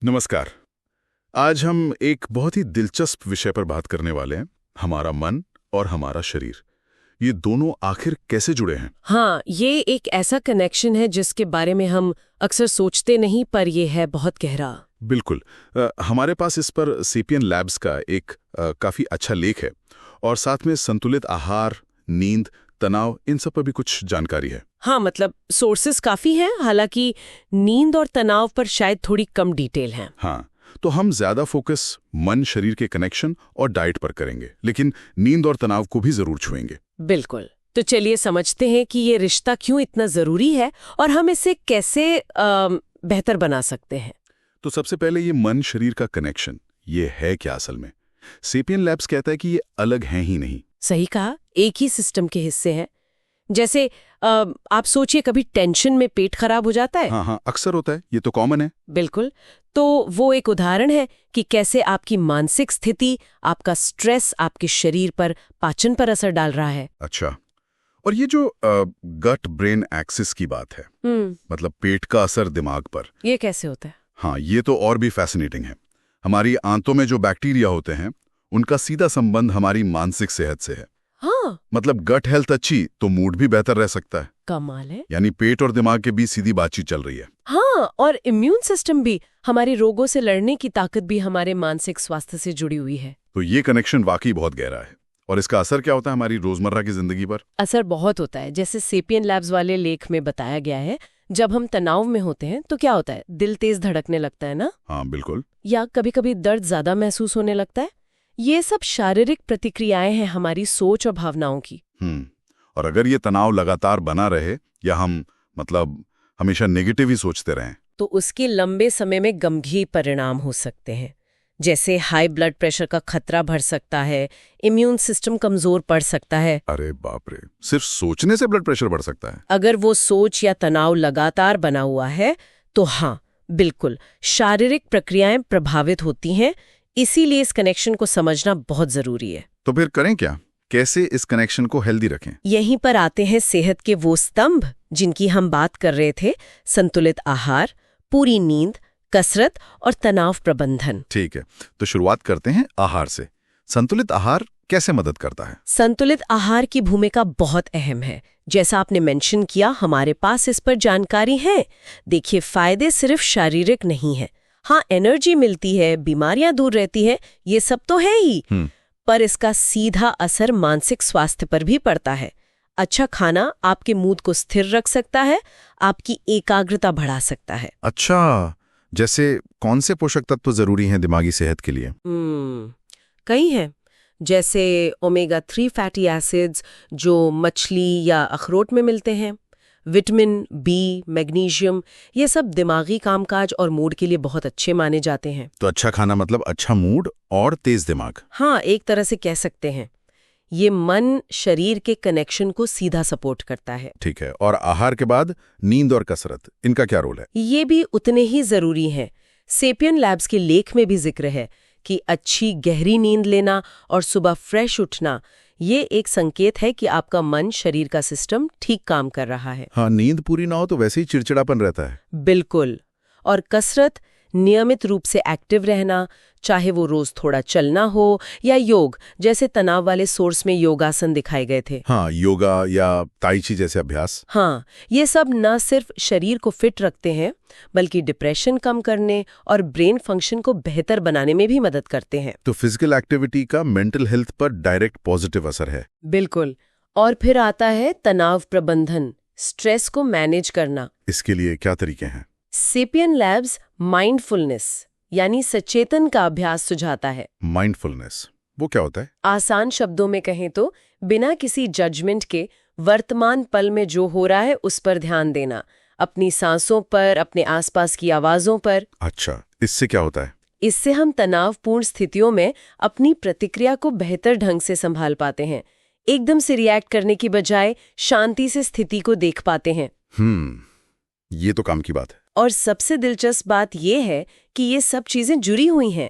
नमस्कार। आज हम एक बहुत ही दिलचस्प विषय पर बात करने वाले हैं, हमारा मन और हमारा शरीर। ये दोनों आखिर कैसे जुड़े हैं? हाँ, ये एक ऐसा कनेक्शन है जिसके बारे में हम अक्सर सोचते नहीं, पर ये है बहुत गहरा। बिल्कुल। हमारे पास इस पर सेपियन लैब्स का एक काफ़ी अच्छा लेख है और साथ में संतुलित आहार, नींद, तनाव, इन सब पर भी कुछ जानकारी है। हाँ, मतलब सोर्सेस काफ़ी हैं, हालांकि नींद और तनाव पर शायद थोड़ी कम डिटेल हैं। हाँ, तो हम ज़्यादा फोकस मन शरीर के कनेक्शन और डाइट पर करेंगे, लेकिन नींद और तनाव को भी ज़रूर छुएंगे। बिल्कुल। तो चलिए समझते हैं कि ये रिश्ता क्यों इतना ज़रूरी है और हम इसे कैसे बेहतर बना सकते हैं। तो सबसे पहले ये मन शरीर का कनेक्शन, ये है क्या असल में? सेपियन लैब्स कहता है कि ये अलग हैं ही नहीं। सही कहा, एक ही सिस्टम के हिस्से हैं। जैसे आप सोचिए, कभी टेंशन में पेट खराब हो जाता है। हाँ हाँ, अक्सर होता है, ये तो कॉमन है। बिल्कुल। तो वो एक उदाहरण है कि कैसे आपकी मानसिक स्थिति, आपका स्ट्रेस आपके शरीर पर, पाचन पर असर डाल रहा है। अच्छा, और ये जो गट ब्रेन एक्सिस की बात है, मतलब पेट का असर दिमाग पर, ये कैसे होता है? हाँ, ये तो और भी फैसिनेटिंग है। हमारी आंतों में जो बैक्टीरिया होते हैं, उनका सीधा संबंध हमारी मानसिक सेहत से है। हाँ, मतलब गट हेल्थ अच्छी तो मूड भी बेहतर रह सकता है। कमाल है। यानी पेट और दिमाग के बीच सीधी बातचीत चल रही है। हाँ, और इम्यून सिस्टम भी, हमारे रोगों से लड़ने की ताकत भी हमारे मानसिक स्वास्थ्य से जुड़ी हुई है। तो ये कनेक्शन वाकई बहुत गहरा है। और इसका असर क्या होता है हमारी रोजमर्रा की जिंदगी पर? असर बहुत होता है। जैसे सेपियन लैब्स वाले लेख में बताया गया है, जब हम तनाव में होते हैं तो क्या होता है, दिल तेज धड़कने लगता है ना, हाँ बिल्कुल। या कभी कभी दर्द ज्यादा महसूस होने लगता है। ये सब शारीरिक प्रतिक्रियाएं हैं हमारी सोच और भावनाओं की। और अगर ये तनाव लगातार बना रहे या हम मतलब हमेशा नेगेटिव ही सोचते रहें, तो उसके लंबे समय में गंभीर परिणाम हो सकते हैं। जैसे हाई ब्लड प्रेशर का खतरा बढ़ सकता है, इम्यून सिस्टम कमजोर पड़ सकता है। अरे बाप रे, सिर्फ सोचने से ब्लड प्रेशर बढ़ सकता है? अगर वो सोच या तनाव लगातार बना हुआ है तो हाँ, बिल्कुल, शारीरिक प्रक्रियाएं प्रभावित होती हैं। इसीलिए इस कनेक्शन को समझना बहुत जरूरी है। तो फिर करें क्या? कैसे इस कनेक्शन को हेल्दी रखें? यहीं पर आते हैं सेहत के वो स्तंभ जिनकी हम बात कर रहे थे: संतुलित आहार, पूरी नींद, कसरत और तनाव प्रबंधन। ठीक है, तो शुरुआत करते हैं आहार से। संतुलित आहार कैसे मदद करता है? संतुलित आहार की भूमिका बहुत अहम है। जैसा आपने मेंशन किया, हमारे पास इस पर जानकारी है। देखिए, फायदे सिर्फ शारीरिक नहीं है। हाँ, एनर्जी मिलती है, बीमारियां दूर रहती है, ये सब तो है ही, पर इसका सीधा असर मानसिक स्वास्थ्य पर भी पड़ता है। अच्छा खाना आपके मूड को स्थिर रख सकता है, आपकी एकाग्रता बढ़ा सकता है। अच्छा, जैसे कौन से पोषक तत्व जरूरी हैं दिमागी सेहत के लिए? कई हैं, जैसे ओमेगा 3 फैटी एसिड्स जो मछली या अखरोट में मिलते हैं, विटामिन बी, मैग्नीशियम, ये सब दिमागी कामकाज और मूड के लिए बहुत अच्छे माने जाते हैं। तो अच्छा खाना मतलब अच्छा मूड और तेज दिमाग। हाँ, एक तरह से कह सकते हैं। ये मन शरीर के कनेक्शन को सीधा सपोर्ट करता है। ठीक है, और आहार के बाद नींद और कसरत, इनका क्या रोल है? ये भी उतने ही जरूरी हैं। सेपियन लैब्स के लेख में भी जिक्र है कि अच्छी गहरी नींद लेना और सुबह फ्रेश उठना, ये एक संकेत है कि आपका मन शरीर का सिस्टम ठीक काम कर रहा है। हाँ, नींद पूरी ना हो तो वैसे ही चिड़चिड़ापन रहता है। बिल्कुल। और कसरत, नियमित रूप से एक्टिव रहना, चाहे वो रोज थोड़ा चलना हो या योग, जैसे तनाव वाले सोर्स में योगासन दिखाए गए थे। हाँ, योगा या ताई ची जैसे अभ्यास। हाँ, ये सब न सिर्फ शरीर को फिट रखते हैं, बल्कि डिप्रेशन कम करने और ब्रेन फंक्शन को बेहतर बनाने में भी मदद करते हैं। तो फिजिकल एक्टिविटी का मेंटल हेल्थ पर डायरेक्ट पॉजिटिव असर है। बिल्कुल। और फिर आता है तनाव प्रबंधन, स्ट्रेस को मैनेज करना। इसके लिए क्या तरीके हैं? सेपियन लैब्स माइंडफुलनेस यानी सचेतन का अभ्यास सुझाता है। माइंडफुलनेस, वो क्या होता है? आसान शब्दों में कहें तो बिना किसी जजमेंट के वर्तमान पल में जो हो रहा है उस पर ध्यान देना, अपनी सांसों पर, अपने आसपास की आवाजों पर। अच्छा, इससे क्या होता है? इससे हम तनावपूर्ण स्थितियों में अपनी प्रतिक्रिया को बेहतर ढंग से संभाल पाते हैं। एकदम से रिएक्ट करने की बजाय शांति से स्थिति को देख पाते हैं। ये तो काम की बात है। और सबसे दिलचस्प बात यह है कि ये सब चीजें जुड़ी हुई हैं।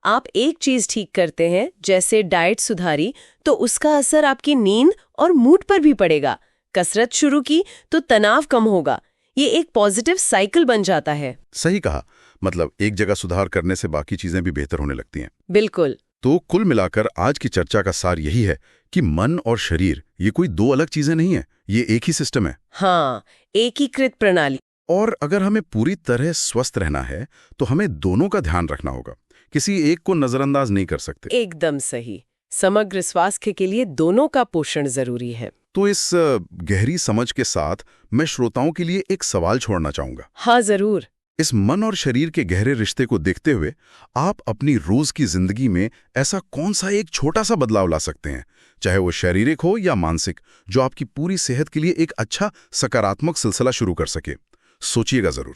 आप एक चीज ठीक करते हैं, जैसे डाइट सुधारी, तो उसका असर आपकी नींद और मूड पर भी पड़ेगा। कसरत शुरू की तो तनाव कम होगा। ये एक पॉजिटिव साइकिल बन जाता है। सही कहा। मतलब एक जगह सुधार करने से बाकी चीजें भी बेहतर होने लगती हैं। बिल्कुल। तो कुल मिलाकर आज की चर्चा का सार यही है कि मन और शरीर ये कोई दो अलग चीजें नहीं है, ये एक ही सिस्टम है। हाँ, एकीकृत प्रणाली। और अगर हमें पूरी तरह स्वस्थ रहना है तो हमें दोनों का ध्यान रखना होगा, किसी एक को नजरअंदाज नहीं कर सकते। एकदम सही। समग्र स्वास्थ्य के लिए दोनों का पोषण जरूरी है। तो इस गहरी समझ के साथ मैं श्रोताओं के लिए एक सवाल छोड़ना चाहूंगा। हाँ, जरूर। इस मन और शरीर के गहरे रिश्ते को देखते हुए आप अपनी रोज की जिंदगी में ऐसा कौन सा एक छोटा सा बदलाव ला सकते हैं, चाहे वो शारीरिक हो या मानसिक, जो आपकी पूरी सेहत के लिए एक अच्छा सकारात्मक सिलसिला शुरू कर सके? सोचिएगा जरूर।